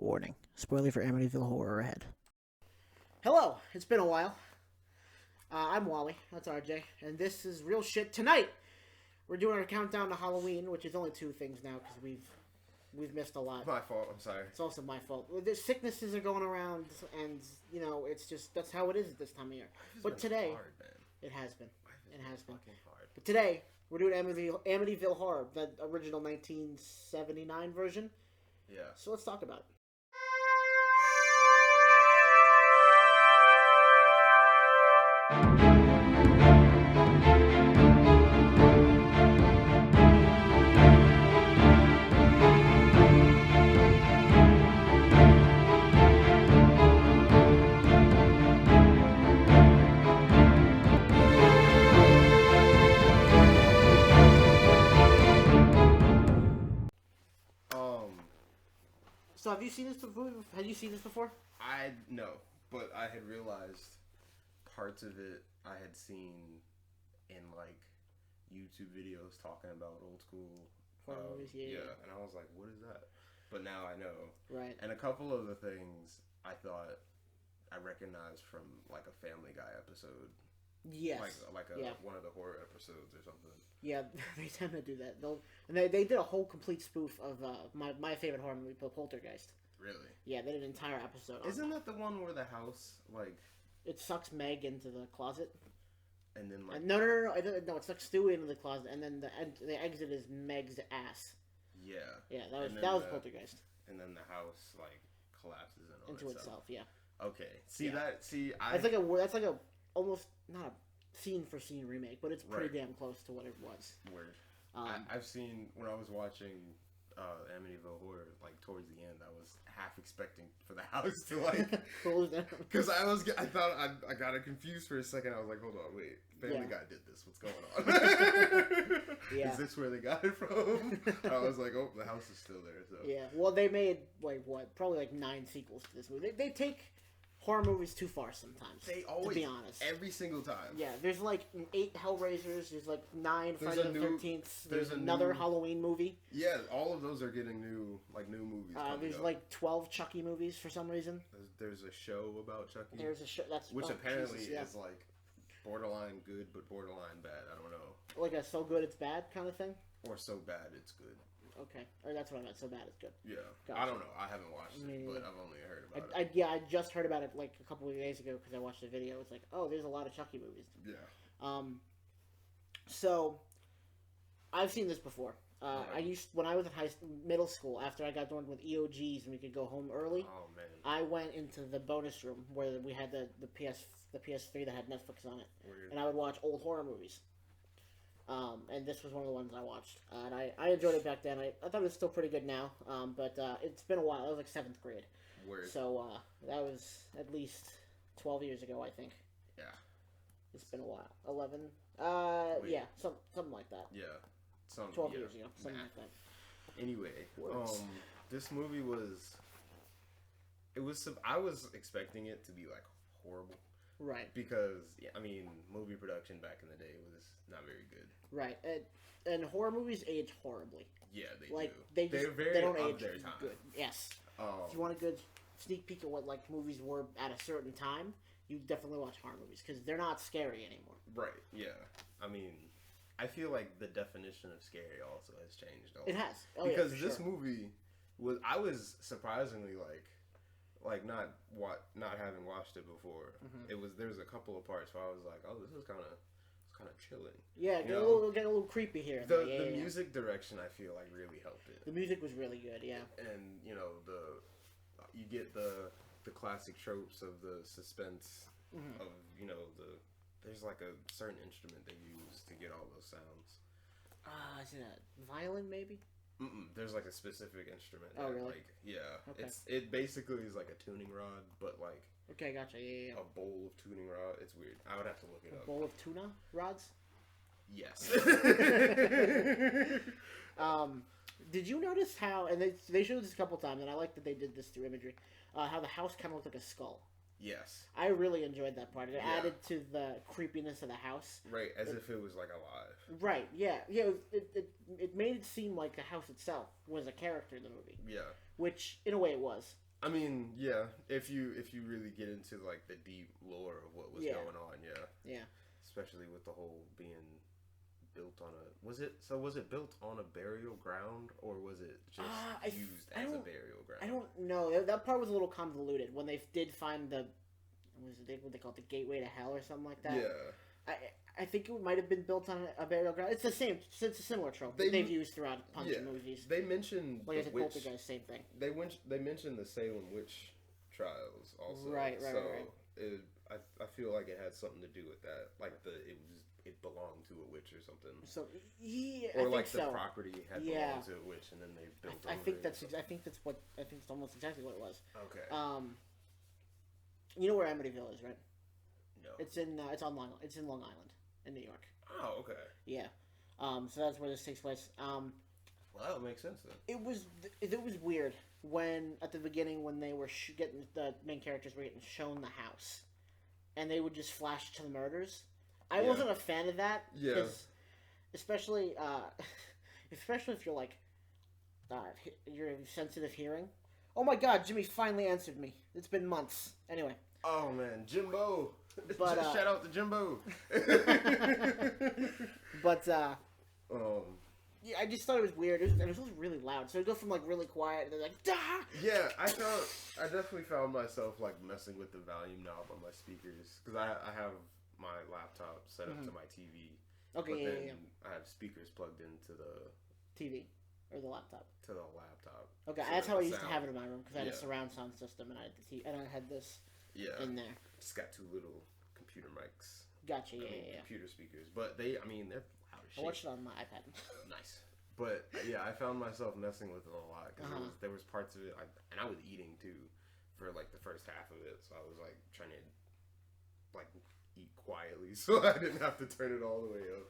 Warning. Spoiler for Amityville Horror ahead. Hello, it's been a while. I'm Wally, that's RJ, and this is Real Shit Tonight! We're doing our countdown to Halloween, which is only two things now, because we've missed a lot. My fault, I'm sorry. It's also my fault. The sicknesses are going around, and, you know, it's just, that's how it is at this time of year. But today, hard, man. it has been. It has been. Hard. But today, we're doing Amityville Horror, the original 1979 version. Yeah. So let's talk about it. So have you seen this before? Had you seen this before? No, but I had realized parts of it I had seen in like YouTube videos talking about old school movies, yeah. And I was like, what is that? But now I know. Right. And a couple of the things I thought I recognized from like a Family Guy episode. Yes. Like one of the horror episodes or something. Yeah, they tend to do that. They did a whole complete spoof of my favorite horror movie, Poltergeist. Really? Yeah, they did an entire episode. Isn't that the one where the house like it sucks Meg into the closet? And then like no, it sucks Stewie into the closet, and then the exit is Meg's ass. Yeah. Yeah, that was Poltergeist. And then the house like collapses into itself. Yeah. Okay. That's like a almost not a scene for scene remake, but it's pretty damn close to what it was. Word. I've seen when I was watching Amityville Horror, like towards the end, I was half expecting for the house to like close down because I thought I got it confused for a second. I was like, hold on, wait, Family Guy did this. What's going on? Yeah. Is this where they got it from? I was like, oh, the house is still there. So yeah. Well, they made probably like 9 sequels to this movie. They take horror movies too far sometimes. They always, to be honest, every single time. Yeah, there's like 8 Hellraisers. There's like 9 Friday the 13th. There's another Halloween movie. Yeah, all of those are getting new movies. There's like 12 Chucky movies for some reason. There's a show about Chucky. There's a show which apparently is like borderline good but borderline bad. I don't know. Like a so good it's bad kind of thing. Or so bad it's good. Okay, or that's what I meant. So bad it's good. Yeah, gotcha. I don't know. I haven't watched it, but I've only heard about it. I just heard about it like a couple of days ago because I watched a video. It's like, oh, there's a lot of Chucky movies. Yeah. So I've seen this before. Right. When I was in middle school, after I got done with EOGs and we could go home early. Oh man. I went into the bonus room where we had the PS3 that had Netflix on it. Weird. And I would watch old horror movies. And this was one of the ones I watched. And I enjoyed it back then. I thought it was still pretty good now. But it's been a while. It was like 7th grade. Weird. So that was at least 12 years ago, I think. Yeah. It's been a while. 11? Yeah, something like that. Yeah. 12 years ago. Something like that. Anyway, this movie was... I was expecting it to be, like, horrible. Right. Because, I mean, movie production back in the day was not very good. Right. And horror movies age horribly. Yeah, they do. They don't age their time. Good. Yes. If you want a good sneak peek at what like movies were at a certain time, you definitely watch horror movies because they're not scary anymore. Right. Yeah. I mean, I feel like the definition of scary also has changed. It has. Because this movie I was surprisingly like not having watched it before. Mm-hmm. There was a couple of parts where I was like, oh, this is kind of chilling. Yeah, get a little creepy here. The music direction I feel like really helped it. The music was really good, yeah. And you know you get the classic tropes of the suspense of there's like a certain instrument they use to get all those sounds. Is it a violin maybe? There's like a specific instrument. Oh, really? Like, yeah. Okay. It basically is like a tuning rod, but like. Okay, gotcha. Yeah. A bowl of tuning rod. It's weird. I would have to look it up. A bowl of tuna rods? Yes. Did you notice how? And they showed this a couple times, and I like that they did this through imagery. How the house kind of looked like a skull. Yes. I really enjoyed that part. It added to the creepiness of the house. Right, as if it was like alive. Right. Yeah. Yeah. It made it seem like the house itself was a character in the movie. Yeah. Which, in a way, it was. I mean, yeah. If you really get into like the deep lore of what was going on, yeah. Especially with the whole being built on a was it built on a burial ground or was it just used as a burial ground? I don't know. That part was a little convoluted when they did find what they call it, the gateway to hell or something like that. Yeah. I think it might have been built on a burial ground. It's a similar trope they've used throughout a bunch of movies. They mentioned like I said, Poltergeist, same thing. They mentioned the Salem witch trials also. Right. I feel like it had something to do with that. Like it belonged to a witch or something. So yeah, or I like think the property had belonged to a witch, and then they built. I think that's almost exactly what it was. Okay. You know where Amityville is, right? No. It's in Long Island in New York. Oh, okay. Yeah. So that's where this takes place. Well, that would make sense then. It was weird when at the beginning when they were getting the main characters were getting shown the house, and they would just flash to the murders. I wasn't a fan of that. Yeah. Especially if you're like, you're sensitive hearing. Oh my God, Jimmy finally answered me. It's been months. Anyway. Oh man, Jimbo. But, shout out to Jimbo. But yeah, I just thought it was weird. It was really loud. So it go from like really quiet and then like dah. Yeah, I definitely found myself like messing with the volume knob on my speakers because I have my laptop set up to my TV. Okay, but then I have speakers plugged into the TV or the laptop. To the laptop. Okay, that's how I used to have it in my room because I had a surround sound system and I had the TV, and I had this in there. Just got two little computer mics. Gotcha, yeah. Computer speakers, but they're loud as shit. I watched it on my iPad. Nice. But yeah, I found myself messing with it a lot because there was parts of it, and I was eating too for like the first half of it, so I was like trying to like eat quietly so I didn't have to turn it all the way up.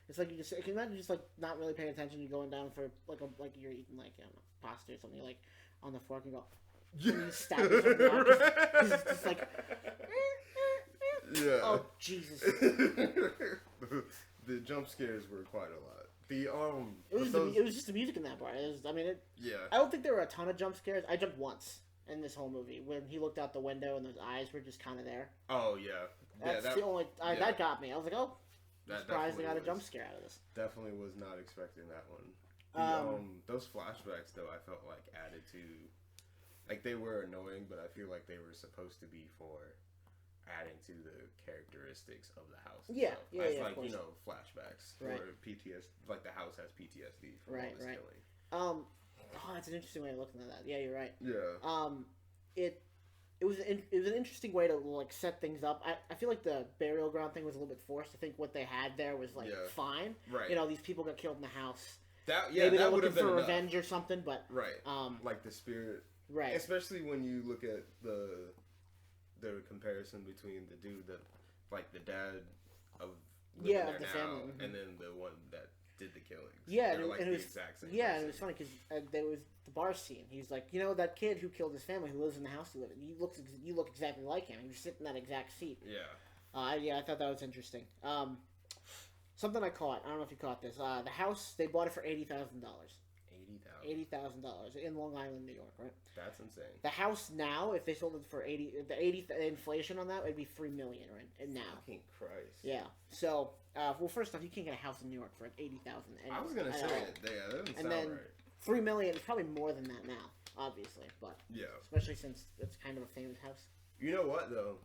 It's like you just can you imagine just like not really paying attention. You're going down for like you're eating like I don't know, pasta or something. You're like on the fork and go. And you stab yourself it's just like. Yeah. Oh Jesus. The jump scares were quite a lot. It was just the music in that part. I don't think there were a ton of jump scares. I jumped once in this whole movie when he looked out the window and those eyes were just kind of there. Oh yeah. That's the only that got me. I was like, oh. I'm surprised I got a jump scare out of this. Definitely was not expecting that one. Those flashbacks, though, I felt like added to... Like, they were annoying, but I feel like they were supposed to be for adding to the characteristics of the house. Yeah, It's like, you know, flashbacks for PTSD. Like, the house has PTSD from all this killing. That's an interesting way of looking at that. Yeah, you're right. Yeah. It was an interesting way to like set things up. I feel like the burial ground thing was a little bit forced. I think what they had there was like fine. Right. You know, these people got killed in the house. Maybe they're looking for revenge or something, but like the spirit. Right. Especially when you look at the comparison between the dude that like the dad of the family, and then the one that did the killings. Yeah, and it was exact same and it was funny because there was the bar scene. He's like, you know, that kid who killed his family who lives in the house you live in. You look exactly like him. You sit in that exact seat. Yeah. I thought that was interesting. Something I caught. I don't know if you caught this. The house they bought it for $80,000. $80,000 in Long Island, New York, right? That's insane. The house now, if they sold it for the inflation on that would be $3 million, right? And now, fucking Christ. Yeah. So, well, first off, you can't get a house in New York for $80,000. I was gonna say it. Yeah, that doesn't sound right. $3 million is probably more than that now, obviously, but especially since it's kind of a famous house. You know what though?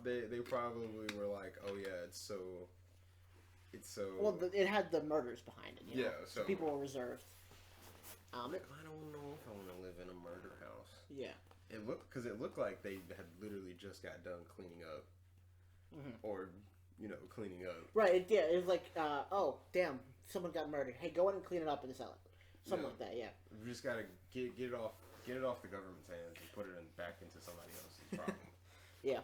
They probably were like, oh yeah, it's so. Well, it had the murders behind it. You know? So people were reserved. I don't know if I want to live in a murder house. Yeah. It looked like they had literally just got done cleaning up, or cleaning up. Right. It was like, oh damn, someone got murdered. Hey, go in and clean it up and sell it. Something like that. Yeah. We just gotta get it off the government's hands and put it back into somebody else's problem. Yeah.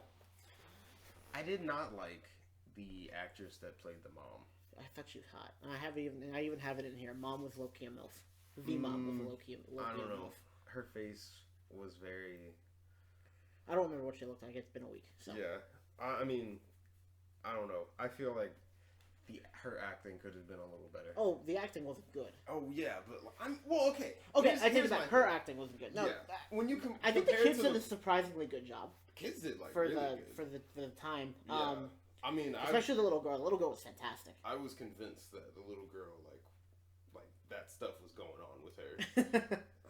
I did not like the actress that played the mom. I thought she was hot. I even have it in here. Mom was low-key a MILF. The mom was low-key I don't know. MILF. Her face was very... I don't remember what she looked like. It's been a week. So. Yeah. I mean, I don't know. I feel like her acting could have been a little better. Oh, the acting wasn't good. Oh yeah, but okay. Okay, I take it back. Her acting wasn't good. No, when you I think the kids did a surprisingly good job. Kids did for really good. for the time. Yeah. I mean, especially the little girl. The little girl was fantastic. I was convinced that the little girl like that stuff was going on with her.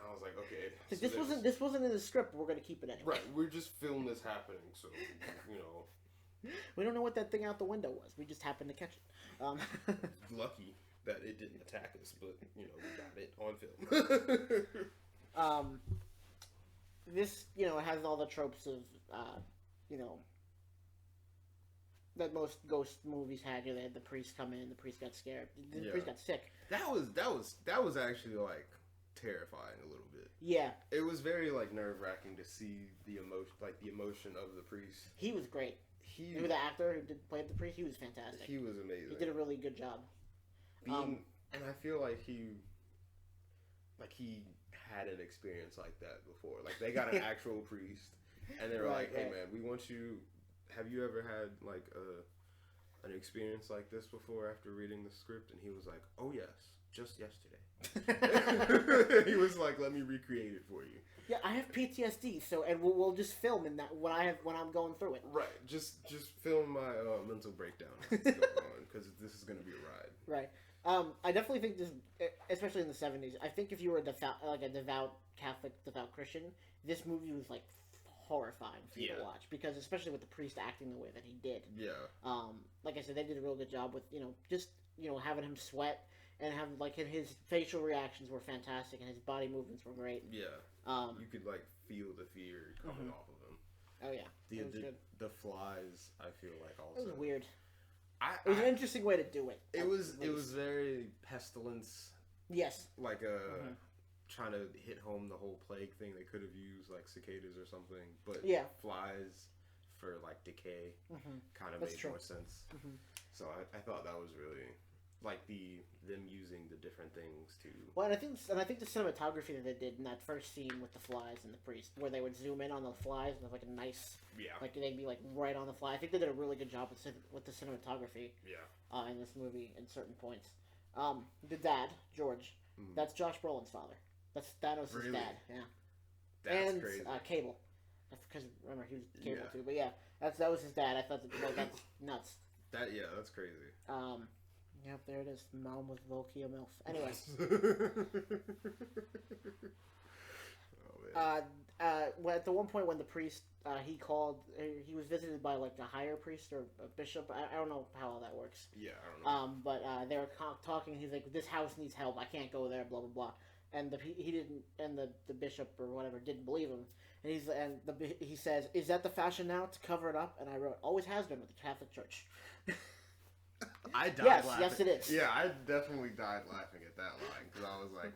I was like, okay. So this wasn't in the script. We're gonna keep it anyway. Right. We're just filming this happening, so We don't know what that thing out the window was. We just happened to catch it. Lucky that it didn't attack us, but we got it on film. This it has all the tropes of that most ghost movies had. They had the priest come in, the priest got scared, the priest got sick. That was actually like terrifying a little bit. Yeah, it was very like nerve-wracking to see the emotion of the priest. He was great. He was the actor who played the priest. He was fantastic. He was amazing. He did a really good job. And I feel like he had an experience like that before. Like they got an actual priest, and they were like, "Hey man, we want you. Have you ever had like an experience like this before?" After reading the script, and he was like, "Oh yes, just yesterday." He was like, "Let me recreate it for you." Yeah, I have PTSD, and we'll just film in that when I'm going through it. Right, just film my mental breakdown as it's going on, because this is going to be a ride. Right. I definitely think this, especially in the 70s. I think if you were a devout Catholic, devout Christian, this movie was like horrifying for you to watch, because especially with the priest acting the way that he did. Yeah. Like I said, they did a real good job with having him sweat. And his facial reactions were fantastic, and his body movements were great. Yeah. You could feel the fear coming off of him. Oh yeah. The flies, I feel like also. It was weird. It was an interesting way to do it. It was very pestilence. Yes. Trying to hit home the whole plague thing. They could have used cicadas or something, but flies for decay kind of made more sense. Mm-hmm. So I thought that was really. Them using the different things to. Well, and I think the cinematography that they did in that first scene with the flies and the priest, where they would zoom in on the flies and have a nice, they'd be right on the fly. I think they did a really good job with the cinematography. Yeah. In this movie at certain points, the dad George, that's Josh Brolin's father. That's Thanos' dad. Yeah. That's crazy. Cable, because remember he was Cable too. But yeah, that was his dad. I thought that's nuts. That's crazy. Yep, there it is. Mom was low-key a MILF. Anyway. At the one point when the priest, he was visited by a higher priest or a bishop. I don't know how all that works. Yeah, I don't know. But they were talking. He's like, "This house needs help. I can't go there." Blah blah blah. And he didn't, and the bishop or whatever didn't believe him. And he says, "Is that the fashion now to cover it up?" And I wrote, "Always has been with the Catholic Church." I died laughing. Yes, it is. Yeah, I definitely died laughing at that line, because I was like,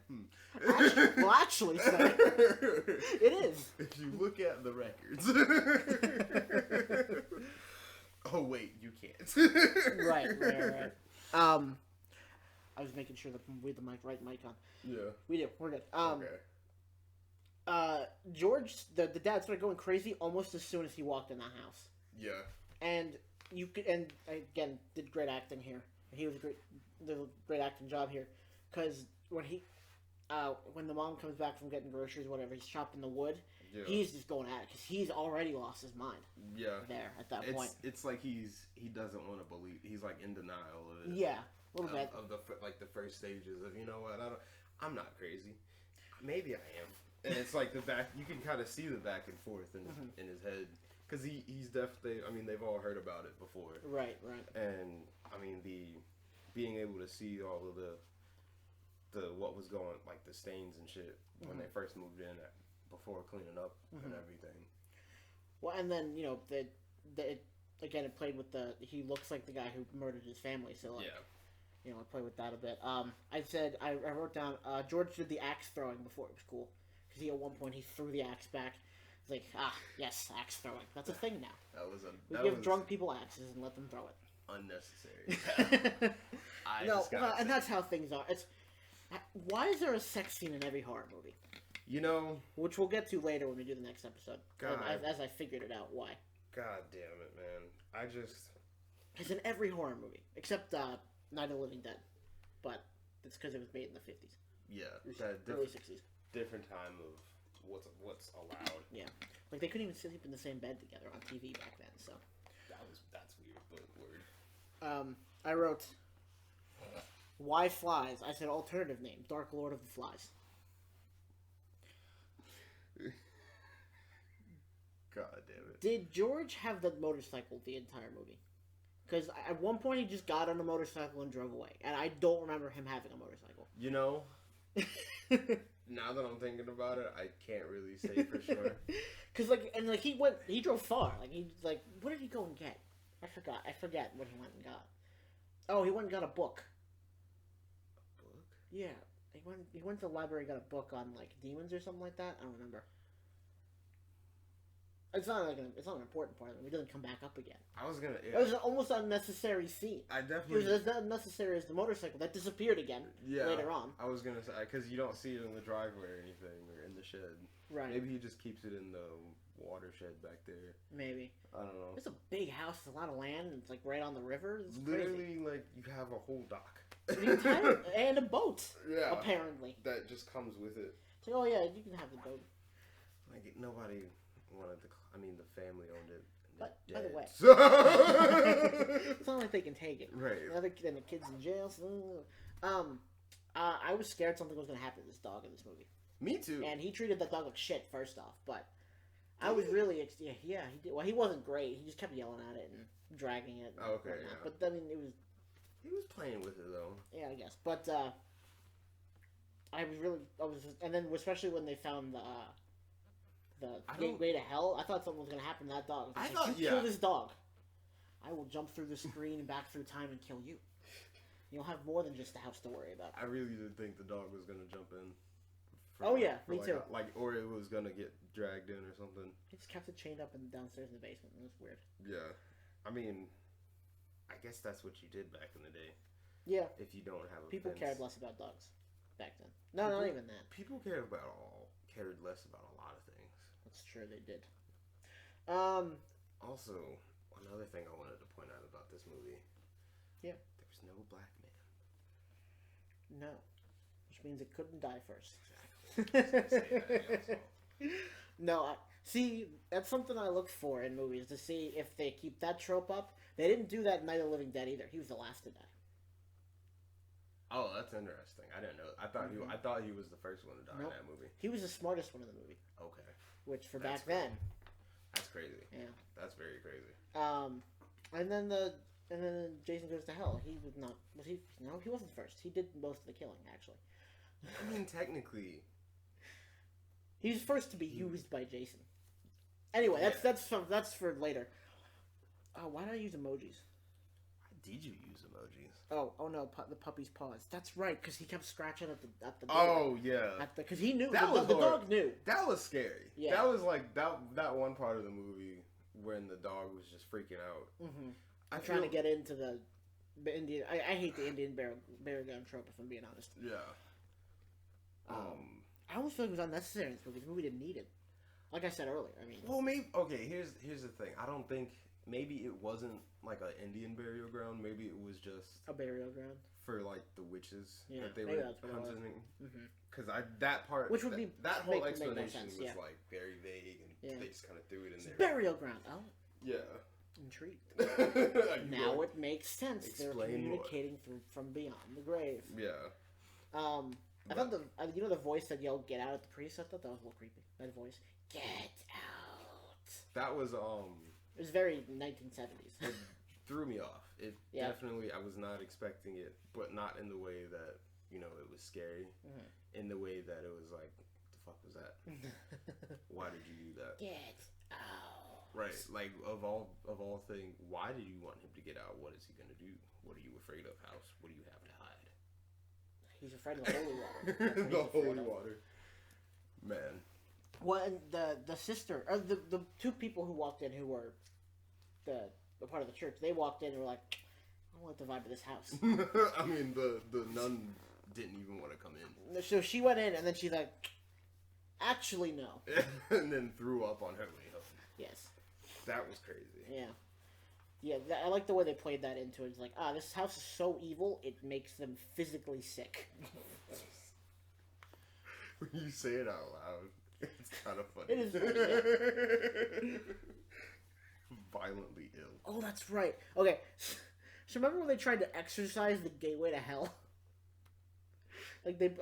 Actually, sir, it is. If you look at the records. Oh, wait, you can't. Right. I was making sure that we had the right mic on. Yeah. We do. We're good. Okay. George, the dad started going crazy almost as soon as he walked in that house. Yeah. And and again, did great acting here. He was did a great acting job here, because when the mom comes back from getting groceries, whatever, he's chopping the wood. Yeah. He's just going at it because he's already lost his mind. Yeah. There at that point, it's like he doesn't want to believe. He's in denial of it. Yeah, a little bit of the first stages of I'm not crazy. Maybe I am. And it's the back. You can kind of see the back and forth in his head. Because he's definitely, they've all heard about it before. Right. And, being able to see all of the what was going, the stains and shit, when they first moved in, before cleaning up and everything. Well, and then, it played with he looks like the guy who murdered his family, so, I played with that a bit. I wrote down, George did the axe throwing before it was cool. Because at one point, he threw the axe back. It's like, yes, axe throwing. That's a thing now. We give drunk people axes and let them throw it. Unnecessary. And that's how things are. Why is there a sex scene in every horror movie? Which we'll get to later when we do the next episode. God. As I figured it out, why. God damn it, man. It's in every horror movie. Except Night of the Living Dead, but it's because it was made in the 50s. Yeah, early 60s. Different time of what's allowed. Yeah, like they couldn't even sleep in the same bed together on TV back then. So that's weird, but word. I wrote, "Why flies?" I said alternative name, Dark Lord of the Flies. God damn it! Did George have the motorcycle the entire movie? Because at one point he just got on a motorcycle and drove away, and I don't remember him having a motorcycle. You know, now that I'm thinking about it, I can't really say for sure. Cause he drove far. What did he go and get? I forget what he went and got. Oh, he went and got a book. A book? Yeah, he went to the library and got a book on like demons or something like that. I don't remember. It's not an important part of it. He doesn't come back up again. I was gonna. Yeah. It was an almost unnecessary scene. I definitely. It was as unnecessary as the motorcycle that disappeared again later on. I was gonna say because you don't see it in the driveway or anything or in the shed. Right. Maybe he just keeps it in the watershed back there. Maybe. I don't know. It's a big house, a lot of land, and it's like right on the river. It's literally crazy. like you have a whole dock. And a boat. Yeah. Apparently. That just comes with it. It's like, oh yeah, you can have the boat. Like nobody wanted the. I mean, the family owned it. But by the way, it's not like they can take it. Right. And the kid's in jail. So, I was scared something was going to happen to this dog in this movie. Me too. And he treated the dog like shit first off, but I was really he did. Well, he wasn't great. He just kept yelling at it and dragging it. And okay. Yeah. But I mean, it was. He was playing with it though. Yeah, I guess. But and then especially when they found the gateway to hell, I thought something was going to happen to that dog. I thought, kill this dog, I will jump through the screen and back through time and kill you. You'll have more than just the house to worry about. I really did think the dog was going to jump in. Me too. Or it was going to get dragged in or something. He just kept it chained up downstairs in the basement. It was weird. Yeah. I mean, I guess that's what you did back in the day. Yeah. If you don't have a People fence. cared less about dogs back then. No, not even that. People cared less about a lot of things. That's true, they did. Also, another thing I wanted to point out about this movie. Yeah. There's no black man. No. Which means it couldn't die first. Exactly. No, see, that's something I look for in movies, to see if they keep that trope up. They didn't do that in Night of the Living Dead either. He was the last to die. Oh, that's interesting. I didn't know. I thought he was the first one to die in that movie. He was the smartest one in the movie. Okay. Which for back then. That's crazy. Yeah. That's very crazy. And then Jason Goes to Hell. He was not. Was he? No, he wasn't first. He did most of the killing, actually. I mean, technically, he was first to be used by Jason. Anyway, that's for later. Why did I use emojis? Why did you use emojis? Oh no, the puppy's paws. That's right, because he kept scratching at the door. Oh yeah. Because he knew the dog knew. That was scary. Yeah. That was like that one part of the movie when the dog was just freaking out. Mm-hmm. I'm trying to get into the Indian. I hate the Indian burial ground trope, if I'm being honest. Yeah. I almost feel like it was unnecessary in this movie. The movie didn't need it. Like I said earlier, I mean. Well, maybe here's the thing. I don't think maybe it wasn't like an Indian burial ground. Maybe it was just a burial ground for like the witches that they maybe were that's what hunting. Mm-hmm. Because that part, which would be that whole explanation sense, was like very vague, and they just kind of threw it in there. Burial ground. Oh. Yeah. Intrigued. Now it makes sense. They're communicating from beyond the grave. Yeah. I thought the voice that yelled "Get out" at the priest. I thought that was a little creepy. That voice, "Get out." That was It was very 1970s. It threw me off. It definitely. I was not expecting it, but not in the way that it was scary. Mm-hmm. In the way that it was like, what the fuck was that? Why did you do that? Get out. Right. Like of all things, why did you want him to get out? What is he gonna do? What are you afraid of, House? What do you have to hide? He's afraid of the holy water. The holy water. Man. Well, and the sister, or the two people who walked in, who were the part of the church, they walked in and were like, I don't like the vibe of this house. I mean, the nun didn't even want to come in. So she went in, and then she's like, actually, no. And then threw up on her way home. Yes. That was crazy. Yeah. Yeah, I like the way they played that into it. It's like, this house is so evil, it makes them physically sick. When you say it out loud, it's kind of funny. It is funny, yeah. Violently ill. Oh, that's right. Okay, so remember when they tried to exorcise the gateway to hell? Like did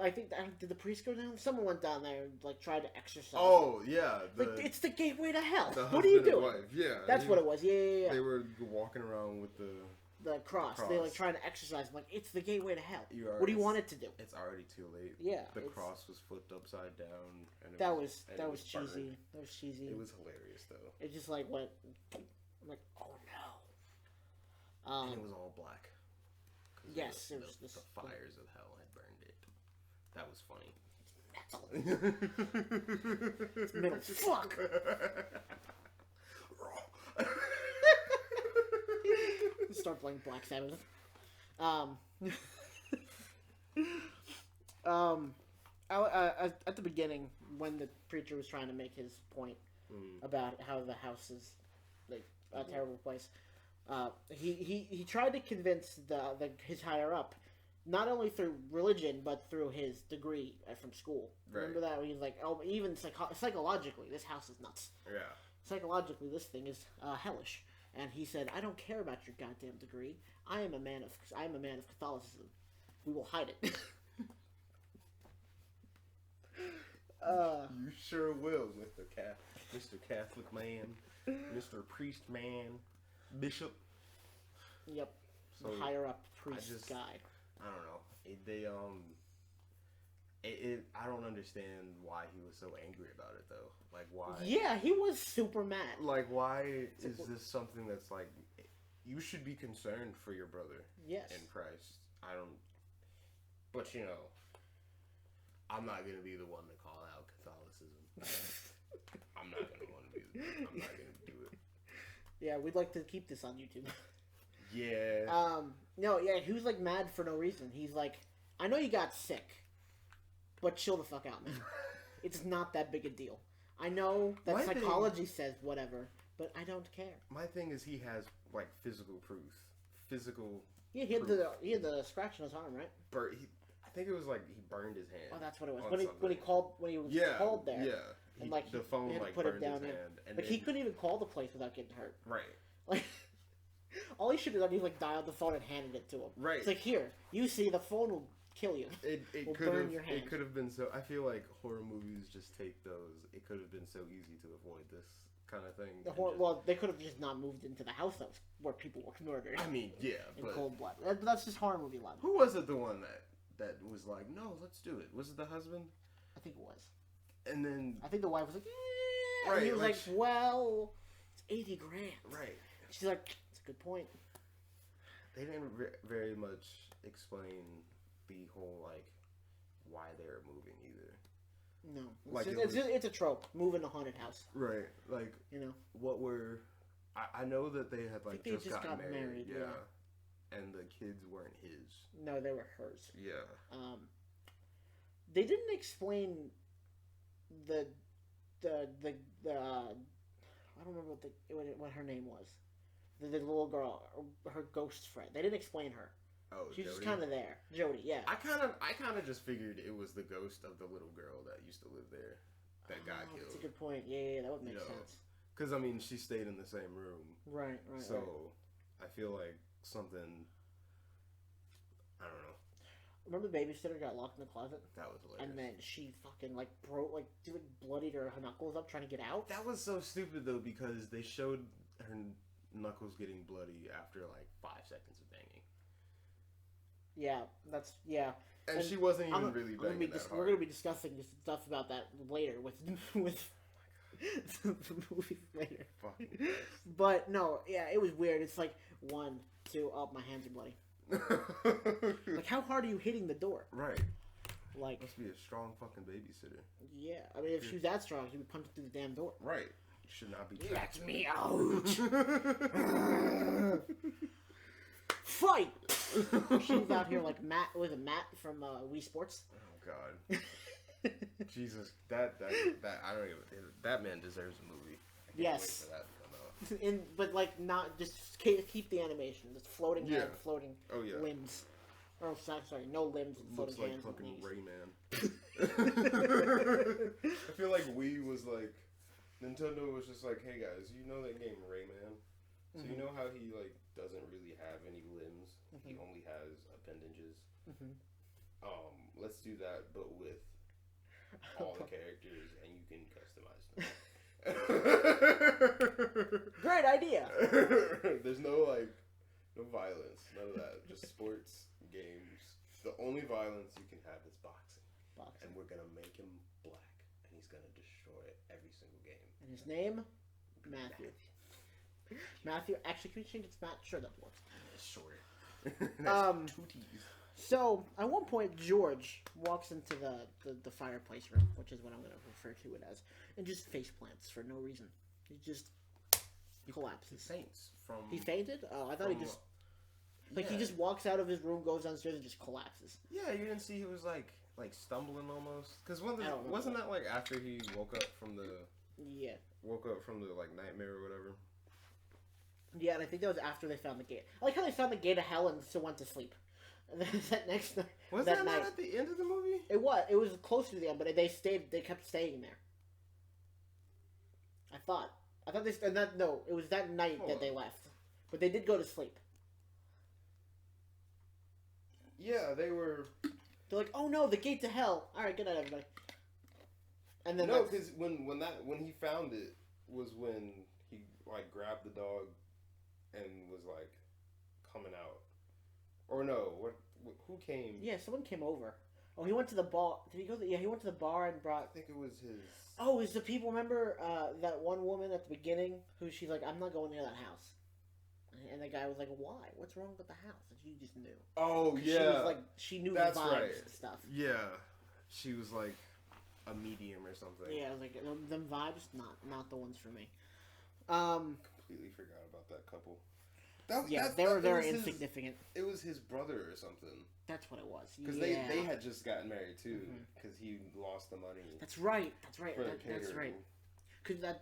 the priest go down? Someone went down there and like tried to exorcise. Oh yeah, it's the gateway to hell. The What are you doing? wife. Yeah, that's what it was. Yeah. They were walking around with the cross. They like trying to exercise. I'm like, it's the gateway to hell. What do you want it to do? It's already too late. Yeah. The cross was flipped upside down. And that was cheesy. Burned. That was cheesy. It was hilarious though. It just like went. I'm like, oh no. And it was all black. Yes, the fires of hell had burned it. That was funny. It's metal. Fuck. Start playing Black Sabbath. At the beginning, when the preacher was trying to make his point about how the house is like a terrible place, he tried to convince his higher up, not only through religion but through his degree from school. Right. Remember that? He's like, oh, even psychologically, this house is nuts. Yeah. Psychologically, this thing is hellish. And he said, "I don't care about your goddamn degree. I am a man of Catholicism. We will hide it." You sure will, Mr. Catholic man, Mr. Priest man, Bishop. Yep. So the higher up priest guy. I don't know. I don't understand why he was so angry about it though. Like why? Yeah, he was super mad. Like why is this something that's like you should be concerned for your brother? Yes. In Christ. I don't. But you know, I'm not gonna be the one to call out Catholicism. I'm not gonna do it. Yeah, we'd like to keep this on YouTube. Yeah. No, yeah, he was like mad for no reason. He's like, I know you got sick, but chill the fuck out, man. It's not that big a deal. I know that psychology says whatever, but I don't care. My thing is he has like physical proof. Yeah, he had the scratch on his arm, right? I think it was like he burned his hand. Oh, that's what it was. When he was called there. Yeah. And like the phone like put burned it down his hand. And like he couldn't even call the place without getting hurt. Right. Like all he should have done, he like dialed the phone and handed it to him. Right. It's like, here, you see, the phone will kill you. It could have been so. I feel like horror movies just take those. It could have been so easy to avoid this kind of thing. Well, they could have just not moved into the house where people were murdered. I mean, yeah, in cold blood. That's just horror movie logic. Who was it? The one that was like, no, let's do it. Was it the husband? I think it was. And then I think the wife was like, eh. Right. And he was like, well, it's $80,000. Right. She's like, that's a good point. They didn't very much explain the whole like why they're moving either. No, it's a trope. Move in a haunted house. Right, like what were I know that they had like just got married. Yeah, and the kids weren't his. No, they were hers. Yeah. They didn't explain the I don't remember what her name was. The little girl, her ghost friend. They didn't explain her. Oh, she's just kind of there. Jody, yeah. I kind of just figured it was the ghost of the little girl that used to live there that got killed. That's a good point. Yeah, that would make sense. Because I mean, she stayed in the same room. Right. So I feel like something. I don't know. Remember the babysitter got locked in the closet? That was hilarious. And then she fucking bloodied her knuckles up trying to get out. That was so stupid though because they showed her knuckles getting bloody after like 5 seconds of banging. Yeah. And she wasn't even really banging that hard. We're going to be discussing stuff about that later with the movie later. But no, yeah, it was weird. It's like 1, 2, oh, my hands are bloody. Like, how hard are you hitting the door? Right. Like, must be a strong fucking babysitter. Yeah, I mean, if she was that strong, she'd be punching through the damn door. Right. Should not be. Let me out. Fight. She was out here like Matt. Was it Matt from Wii Sports? Oh God. Jesus, that I don't even. That man deserves a movie. Yes. Wait for that to come out. but like not just keep the animation. Just floating head, floating limbs. Oh, sorry, no limbs. Looks like hands fucking Rayman. I feel like Wii was like Nintendo was just like, hey guys, you know that game Rayman? So you know how he like doesn't really have any limbs? He only has appendages. Let's do that, but with all the characters, and you can customize them. Great idea. There's no violence, none of that. Just sports games. The only violence you can have is boxing. And we're gonna make him black, and he's gonna destroy every single game. And his name, Matthew. Matthew. Actually, can we change it to Matt? Sure, that works. Sure. Two T's. So, at one point, George walks into the fireplace room, which is what I'm going to refer to it as, and just face plants for no reason. He just collapses. He faints from... He fainted? Oh, I thought he just... he just walks out of his room, goes downstairs, and just collapses. Yeah, you didn't see he was, like stumbling almost? Because wasn't that, after he woke up from the... Yeah. Woke up from the, nightmare or whatever? Yeah, and I think that was after they found the gate. I like how they found the gate of hell and still went to sleep. And then that next night... Was that not at the end of the movie? It was. It was close to the end, but they kept staying there. I thought they... it was that night that they left. But they did go to sleep. Yeah, they were... They're like, oh no, the gate to hell. Alright, good night, everybody. And then no, because when he found it was when he, grabbed the dog and was, coming out. Or no, who came? Yeah, someone came over. Oh, he went to the bar. Did he go? He went to the bar and brought... I think it was his... Oh, is the people... Remember that one woman at the beginning who she's like, I'm not going near that house. And the guy was like, why? What's wrong with the house? And she just knew. Oh, yeah. She was like, she knew the vibes and stuff. Yeah. She was like a medium or something. Yeah, I was like, them vibes, not the ones for me. Completely forgot about that couple. They were very insignificant. It was his brother or something. That's what it was. Because they had just gotten married too. Because he lost the money. That's right. That's right.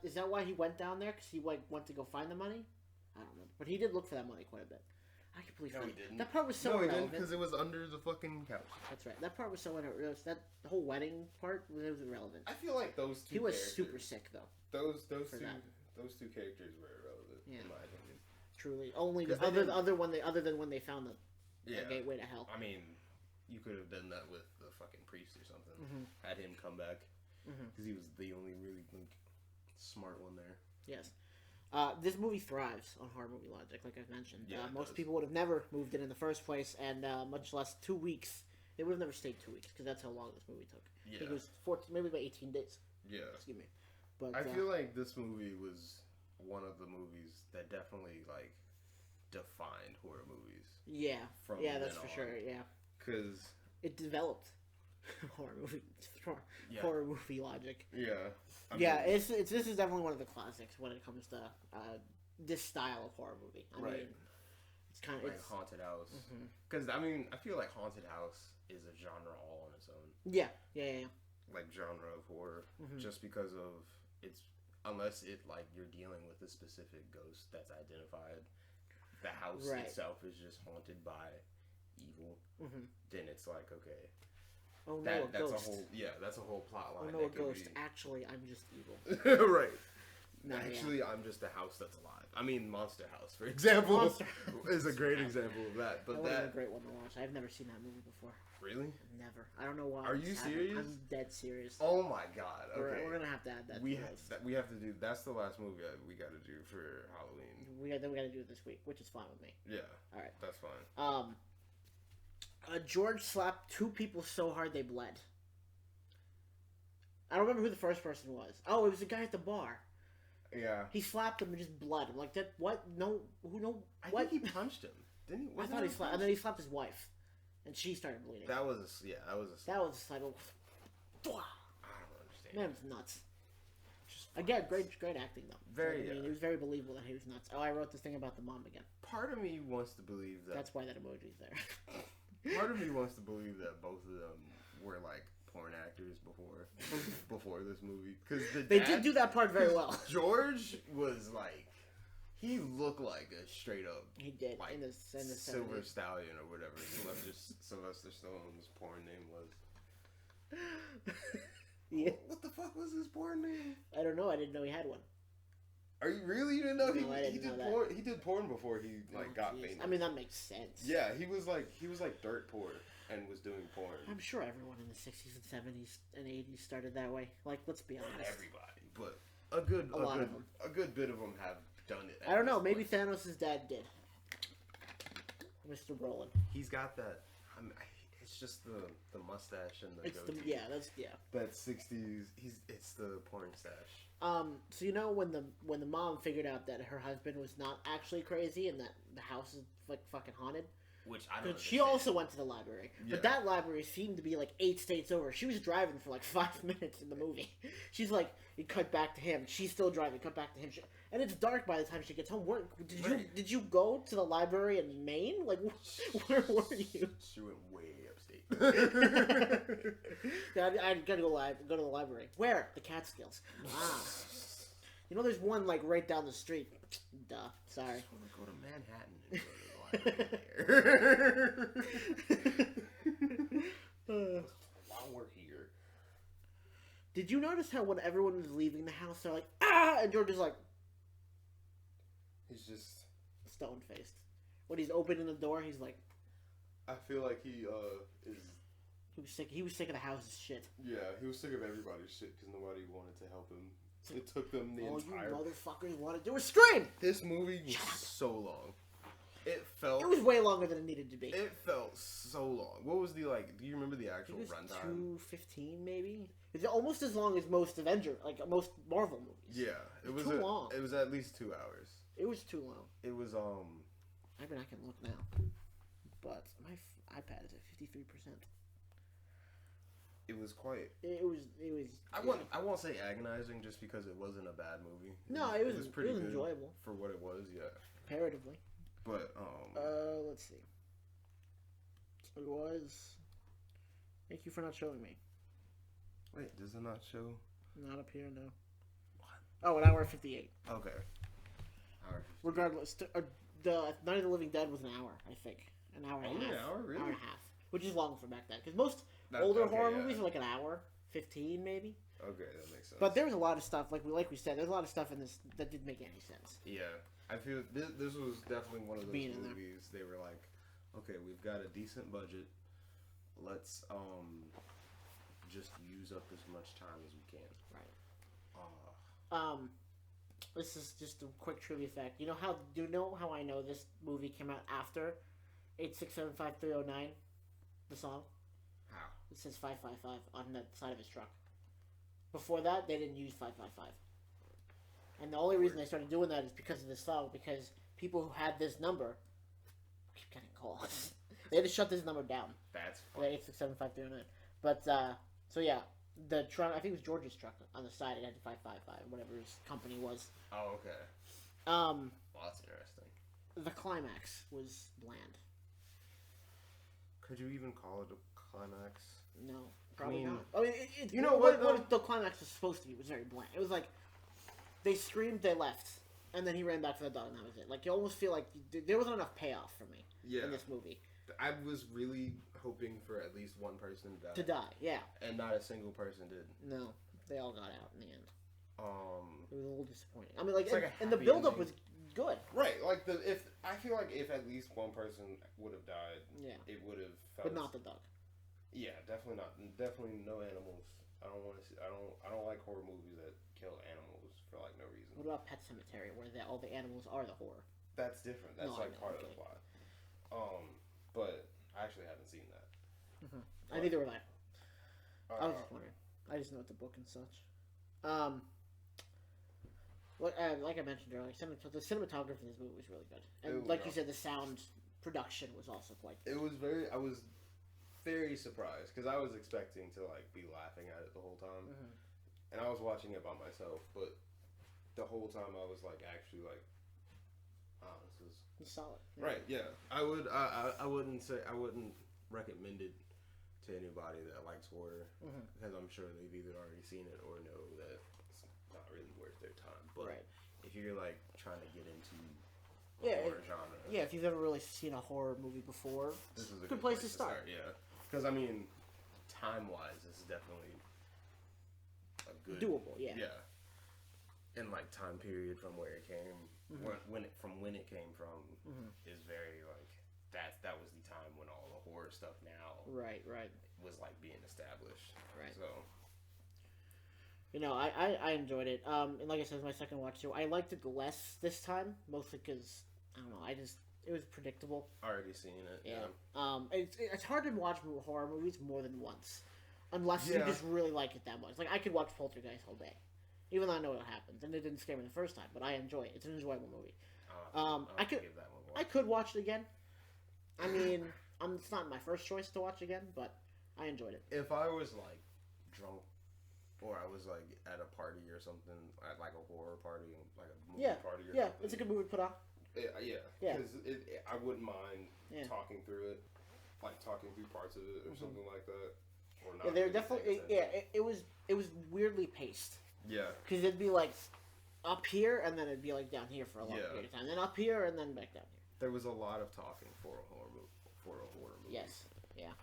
Is that why he went down there? Because he went to go find the money? I don't know. But he did look for that money quite a bit. I completely forgot. He didn't. That part was so irrelevant. No, he didn't, because it was under the fucking couch. That's right. That part was so irrelevant. The whole wedding part was irrelevant. I feel like those two. He was super sick though. Those two characters were irrelevant in my opinion. Truly, only other than when they found the gateway to hell. I mean, you could have done that with the fucking priest or something. Had him come back because he was the only really smart one there. Yes. This movie thrives on horror movie logic, like I've mentioned. Yeah, most people would have never moved in the first place, and much less 2 weeks. They would have never stayed 2 weeks, because that's how long this movie took. Yeah. I think it was 14, maybe about 18 days. Yeah. Excuse me. But I feel like this movie was one of the movies that definitely, defined horror movies. Yeah. That's for sure, yeah. Because... It developed horror movie logic. Yeah. This is definitely one of the classics when it comes to this style of horror movie. I mean, it's kind of Haunted House. Because I feel like Haunted House is a genre all on its own. Yeah. Genre of horror, just because of unless you're dealing with a specific ghost that's identified, the house itself is just haunted by evil. Then it's okay. Oh no, that's a whole that's a whole plot line. Oh no, a ghost. Actually, I'm just evil. Right. No, actually, I'm just a house that's alive. I mean, Monster House, for example, is a great example of that. But that was a great one to watch. I've never seen that movie before. Really? Never. I don't know why. Are you serious? I'm dead serious. Oh my god. Okay. We're gonna have to add that. We have to do. That's the last movie we got to do for Halloween. We got to do it this week, which is fine with me. Yeah. All right. That's fine. George slapped 2 people so hard they bled. I don't remember who the first person was. Oh, it was the guy at the bar. Yeah. He slapped him and just bled. I'm like, that. What? No. Who? No. I think he punched him. Didn't he? I thought he slapped, and then he slapped his wife, and she started bleeding. That was a slap. That was a slap. I don't understand. Man, it's nuts. Again, great acting though. Very. It was very believable that he was nuts. Oh, I wrote this thing about the mom again. Part of me wants to believe that. That's why that emoji's there. Part of me wants to believe that both of them were porn actors before this movie, because they did do that part very well. George was He looked like a straight up. He did like in the Silver 70s. Stallion or whatever Sylvester Stallone's porn name was. Yeah. What the fuck was his porn name? I don't know. I didn't know he had one. Are you really? You didn't know No, I didn't he did know porn? He did porn before he got Jeez. famous. I mean, that makes sense. Yeah, he was like dirt poor and was doing porn. I'm sure everyone in the 60s and 70s and 80s started that way. Like, let's be honest. Not everybody, but a good bit of them have done it. I don't know. Maybe Thanos' dad did. Mr. Brolin. He's got that. It's just the mustache and the goatee. That 60s. It's the porn stash. So you know when the mom figured out that her husband was not actually crazy and that the house is like fucking haunted. Which I don't. She also went to the library, yeah. but that library seemed to be like 8 states over. She was driving for like 5 minutes in the movie. She's like, it cut back to him. She's still driving. Cut back to him. And it's dark by the time she gets home. Did you go to the library in Maine? Like, where were you? She went way upstate. I gotta go to the library. Where? The Catskills. Ah. You know, there's one like right down the street. Duh. Sorry. I just want to go to Manhattan and go to the library. While we're here. Did you notice how when everyone was leaving the house, they're like, ah! And George is like... He's just... stone-faced. When he's opening the door, he's like... I feel like he is... He was sick of the house's shit. Yeah, he was sick of everybody's shit because nobody wanted to help him. It took them the entire... All you motherfuckers want to do is scream! This movie was so long. It was way longer than it needed to be. It felt so long. What was the, like, do you remember the actual runtime? 2:15 maybe? It's almost as long as most most Marvel movies. Yeah. It was too long. It was at least 2 hours. It was too long. It was, I mean, I can look now. But my iPad is at 53%. It was quite... It was... I won't say agonizing just because it wasn't a bad movie. It was pretty good enjoyable. For what it was, yeah. Comparatively. But, let's see. It was... Thank you for not showing me. Wait, does it not show? Not up here, no. What? Oh, an hour 58. Okay. Regardless, the Night of the Living Dead was an hour, I think. An hour and a half. Only an hour? Really? Hour and a half. Which is long for back then. Because most older horror movies are like an hour, 15 maybe. Okay, that makes sense. But there was a lot of stuff, like we said, there's a lot of stuff in this that didn't make any sense. Yeah. I feel this was definitely one of those movies. They were like, okay, we've got a decent budget. Let's just use up as much time as we can. Right. This is just a quick trivia fact. Do you know how I know this movie came out after 8675309? The song? How? It says 555 on the side of his truck. Before that, they didn't use 555. And the only reason they started doing that is because of this song, because people who had this number keep getting calls. They had to shut this number down. That's funny. 8675309. But, so yeah, the truck, I think it was George's truck on the side, it had the 555, whatever his company was. Oh, okay. Well, that's interesting. The climax was bland. Could you even call it a climax? No, probably not. I mean, what the climax was supposed to be was very bland. It was like, they screamed, they left, and then he ran back for the dog, and that was it. Like, you almost feel like there wasn't enough payoff for me in this movie. I was really hoping for at least one person to die. Yeah. And not a single person did. No, they all got out in the end. It was a little disappointing. I mean, and the build-up was good. Right, I feel like if at least one person would have died, it would have felt... But not the dog. Yeah, definitely not. Definitely no animals. I don't want to see... I don't like horror movies that kill animals for, like, no reason. What about Pet Sematary, where all the animals are the horror? That's different. That's, part of the plot. But I actually haven't seen that. Mm-hmm. Neither have I. I was just wondering. I just know it's a book and such. Like I mentioned earlier, the cinematography in this movie was really good, and like you said, the sound production was also quite good. I was very surprised because I was expecting to be laughing at it the whole time, and I was watching it by myself, but the whole time I was actually this is solid. Yeah. Right? Yeah, I wouldn't recommend it to anybody that likes horror because I'm sure they've either already seen it or know that it's not really worth their time. But if you're like trying to get into Yeah, horror genre. Yeah, if you've ever really seen a horror movie before, This is a good place to start. Yeah, because I mean, time-wise, this is definitely a good doable. Yeah. Yeah. And like time period from where it came, when it came from, is very like that was the time when all the horror stuff now right was like being established. Right. So. I enjoyed it. And like I said, it was my second watch too. I liked it less this time, mostly because I don't know. It was predictable. Already seen it. Yeah. It's hard to watch horror movies more than once, unless you just really like it that much. Like I could watch Poltergeist all day, even though I know what happens, and it didn't scare me the first time, but I enjoy it. It's an enjoyable movie. I could give that one a watch. I could watch it again. I mean, it's not my first choice to watch again, but I enjoyed it. If I was like drunk, or I was like at a party or something, at like a horror party, like a movie party or something. It's a good movie to put on. Yeah. Because I wouldn't mind talking through it, like talking through parts of it or something like that. Or not. Yeah, they're definitely. It was weirdly paced. Yeah. Because it'd be like up here and then it'd be like down here for a long period of time, then up here and then back down here. There was a lot of talking for a horror movie. Yes. Yeah.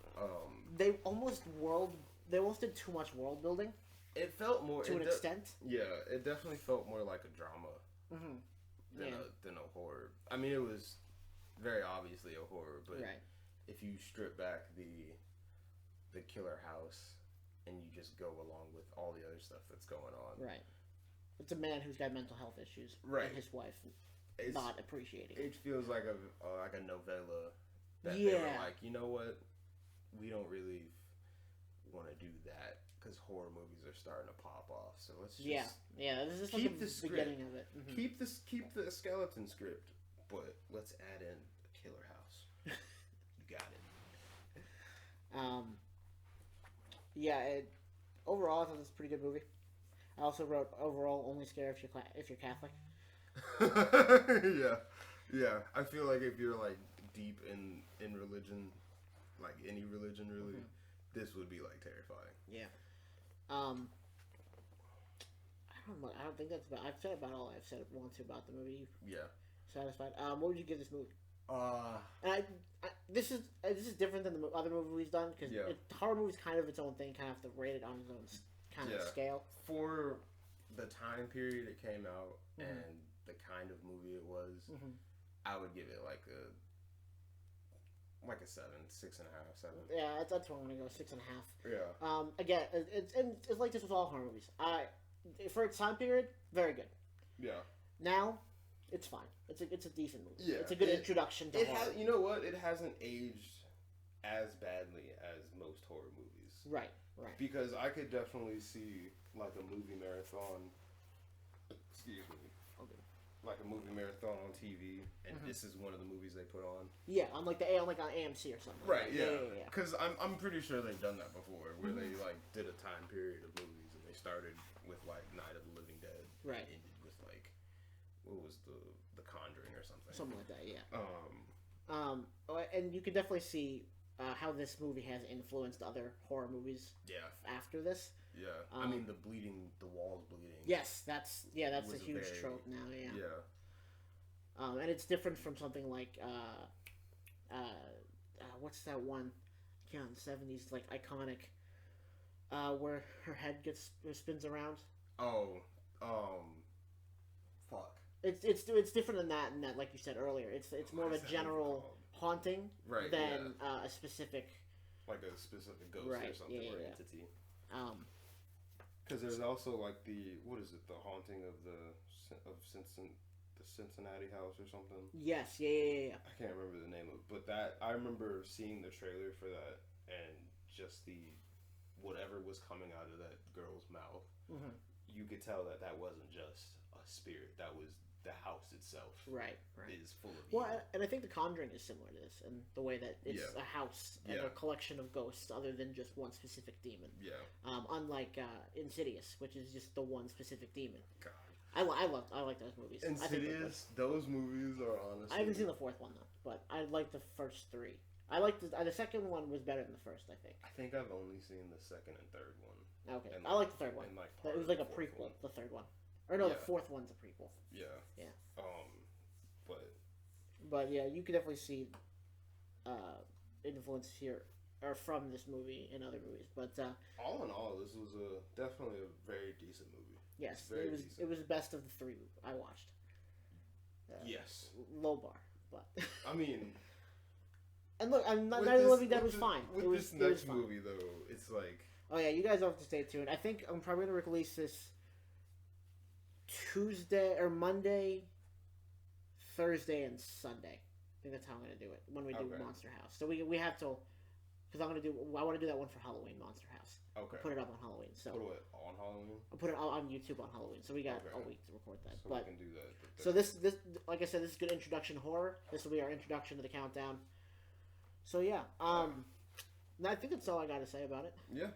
They almost did too much world building. It felt more to an extent. Yeah, it definitely felt more like a drama than a horror. I mean, it was very obviously a horror, but if you strip back the killer house and you just go along with all the other stuff that's going on, right? It's a man who's got mental health issues, and his wife not appreciating. It feels like a novella that they were like, you know what, we don't really want to do that. Because horror movies are starting to pop off, so let's just this is keep the beginning of it. Keep the skeleton script, but let's add in a killer house. You got it. Overall, I thought it was a pretty good movie. I also wrote overall only scare if you're Catholic. yeah. I feel like if you're like deep in religion, like any religion really, this would be like terrifying. Yeah. I don't think that's about. I've said about all I've said want to about the movie. Yeah. Satisfied. What would you give this movie? And this is different than the other movies we've done because horror movies kind of its own thing. Kind of have to rate it on its own kind of scale. For the time period it came out and the kind of movie it was, I would give it like a 7, 6.5, 7. Yeah, that's what I'm gonna go 6.5. Yeah. Again, it's like this with all horror movies. For its time period, very good. Yeah. Now, it's fine. It's a decent movie. Yeah. It's a good introduction to horror. You know what? It hasn't aged as badly as most horror movies. Right. Because I could definitely see like a movie marathon. Excuse me. Okay. Like a movie marathon on TV, and this is one of the movies they put on. Yeah, on like on AMC or something. Right. Yeah. Because I'm pretty sure they've done that before, where they like did a time period of movies, and they started with like Night of the Living Dead, right? And ended with like what was the Conjuring or something. Something like that. Yeah. And you can definitely see how this movie has influenced other horror movies. Yeah. After this. Yeah. I mean the walls bleeding. Yes, that's a huge trope now. Yeah. Yeah. And it's different from something like what's that one? Yeah, in the 70s, like iconic, where her head spins around. Oh, fuck. It's different than that, and that, like you said earlier, it's more of a general haunting than a specific, like a specific ghost or something or entity. Because there's also like the haunting of the Cincinnati house or something. Yes, yeah. I can't remember the name of it, but that I remember seeing the trailer for that and just whatever was coming out of that girl's mouth. You could tell that wasn't just a spirit. That was the house itself. Right. Is full of evil. And I think The Conjuring is similar to this, in the way that it's a house and a collection of ghosts, other than just one specific demon. Yeah. Unlike Insidious, which is just the one specific demon. God. I like those movies. Insidious, those movies are honestly. I haven't seen the fourth one though, but I like the first three. I like the second one was better than the first. I think I've only seen the second and third one. Okay, I like the third one. It was like a prequel. One. The third one. Or no, Yeah. the fourth one's a prequel. Yeah. Yeah. But yeah, you could definitely see influence here or from this movie and other movies. But all in all, this was definitely a very decent movie. yes, Very it was the best of the three I watched. Yes. Low bar, but I mean, and look, Night of the Living Dead was fine. With this next movie, though, it's like, oh yeah, you guys have to stay tuned. I think I'm probably gonna release this Tuesday or Monday, Thursday, and Sunday. I think that's how I'm gonna do it when we do Monster House. So we have to, because I want to do that one for Halloween, Monster House. Okay. Put it up on Halloween. So put it on Halloween. I'll put it on YouTube on Halloween. So we got a week to record that. So but we can do that. So this like I said, this is good introduction horror. This will be our introduction to the countdown. So yeah, I think that's all I got to say about it. Yeah.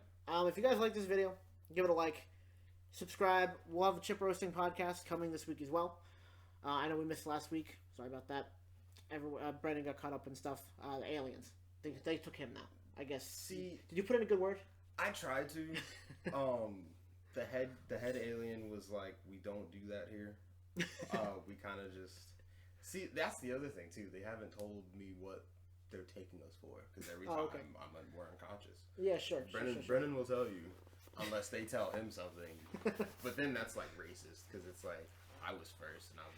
If you guys like this video, give it a like, subscribe. We'll have a Chip Roasting podcast coming this week as well. I know we missed last week. Sorry about that. Brendan got caught up in stuff. The aliens. They took him now. I guess. See, did you put in a good word? I tried to. The head alien was like, we don't do that here. We kind of just see. That's the other thing too. They haven't told me what they're taking us for, because every time we're unconscious. Yeah, sure. Brennan will tell you, unless they tell him something. But then that's like racist, because it's like I was first and I'm.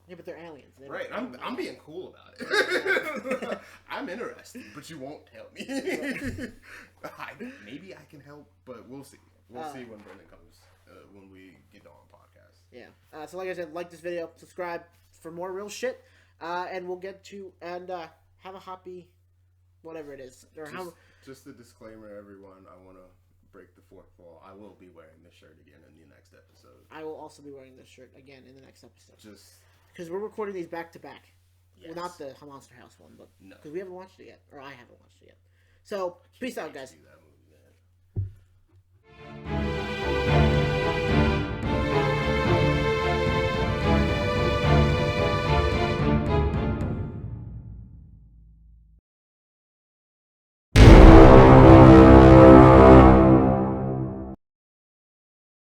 Yeah, but they're aliens. Right, I'm being cool about it. I'm interested, but you won't tell me. Maybe I can help, but we'll see. We'll see when Brendan comes, when we get on podcast. Yeah. So like I said, like this video, subscribe for more real shit, and we'll get to have a happy, whatever it is. Or just a disclaimer, everyone. I want to break the fourth wall. I will be wearing this shirt again in the next episode. I will also be wearing this shirt again in the next episode. Just because we're recording these back to back. Yes. Well, not the Monster House one, but no, because we haven't watched it yet, or I haven't watched it yet. So peace out, guys. Do that